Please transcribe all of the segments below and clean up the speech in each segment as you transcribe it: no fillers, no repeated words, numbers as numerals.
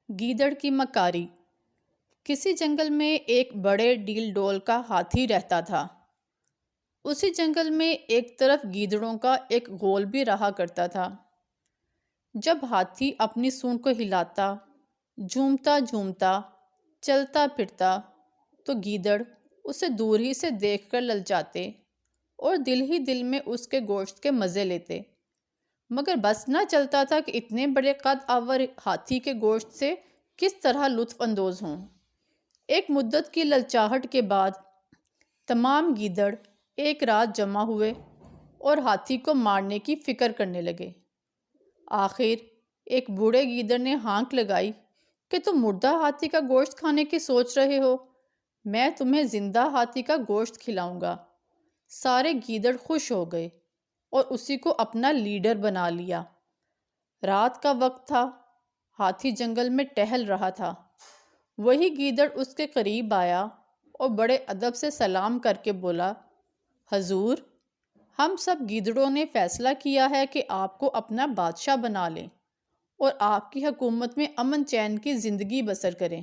گیدڑ کی مکاری۔ کسی جنگل میں ایک بڑے ڈیل ڈول کا ہاتھی رہتا تھا۔ اسی جنگل میں ایک طرف گیدڑوں کا ایک غول بھی رہا کرتا تھا۔ جب ہاتھی اپنی سونڈ کو ہلاتا، جھومتا جھومتا چلتا پھرتا تو گیدڑ اسے دور ہی سے دیکھ کر للچاتے اور دل ہی دل میں اس کے گوشت کے مزے لیتے، مگر بس نہ چلتا تھا کہ اتنے بڑے قد آور ہاتھی کے گوشت سے کس طرح لطف اندوز ہوں۔ ایک مدت کی للچاہٹ کے بعد تمام گیدڑ ایک رات جمع ہوئے اور ہاتھی کو مارنے کی فکر کرنے لگے۔ آخر ایک بوڑھے گیدڑ نے ہانک لگائی کہ تم مردہ ہاتھی کا گوشت کھانے کی سوچ رہے ہو، میں تمہیں زندہ ہاتھی کا گوشت کھلاؤں گا۔ سارے گیدڑ خوش ہو گئے اور اسی کو اپنا لیڈر بنا لیا۔ رات کا وقت تھا، ہاتھی جنگل میں ٹہل رہا تھا۔ وہی گیدڑ اس کے قریب آیا اور بڑے ادب سے سلام کر کے بولا، حضور، ہم سب گیدڑوں نے فیصلہ کیا ہے کہ آپ کو اپنا بادشاہ بنا لیں اور آپ کی حکومت میں امن چین کی زندگی بسر کریں۔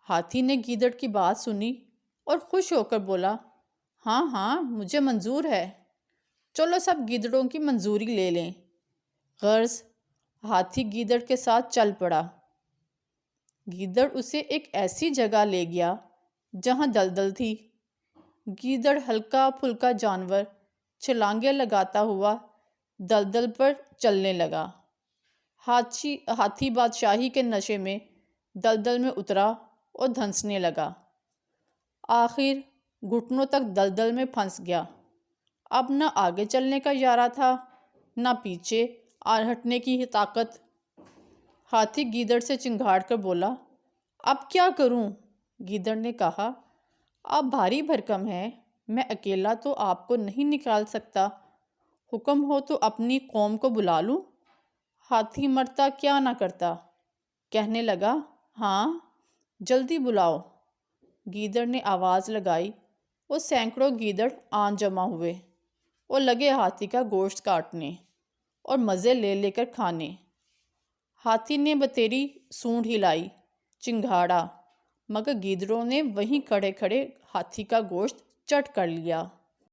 ہاتھی نے گیدڑ کی بات سنی اور خوش ہو کر بولا، ہاں ہاں، مجھے منظور ہے، چلو سب گیدڑوں کی منظوری لے لیں۔ غرض ہاتھی گیدڑ کے ساتھ چل پڑا۔ گیدڑ اسے ایک ایسی جگہ لے گیا جہاں دلدل تھی۔ گیدڑ ہلکا پھلکا جانور چھلانگیں لگاتا ہوا دلدل پر چلنے لگا۔ ہاتھی بادشاہی کے نشے میں دلدل میں اترا اور دھنسنے لگا۔ آخر گھٹنوں تک دلدل میں پھنس گیا۔ اب نہ آگے چلنے کا ارادہ تھا، نہ پیچھے ہٹنے کی طاقت۔ ہاتھی گیدڑ سے چنگھاڑ کر بولا، اب کیا کروں؟ گیدڑ نے کہا، آپ بھاری بھرکم ہیں، میں اکیلا تو آپ کو نہیں نکال سکتا، حکم ہو تو اپنی قوم کو بلا لوں؟ ہاتھی مرتا کیا نہ کرتا، کہنے لگا، ہاں جلدی بلاؤ۔ گیدڑ نے آواز لگائی اور سینکڑوں گیدڑ آن جمع ہوئے اور لگے ہاتھی کا گوشت کاٹنے اور مزے لے لے کر کھانے۔ ہاتھی نے بتیری سونڈ ہلائی، چنگھاڑا، مگر گیدڑوں نے وہیں کھڑے کھڑے ہاتھی کا گوشت چٹ کر لیا۔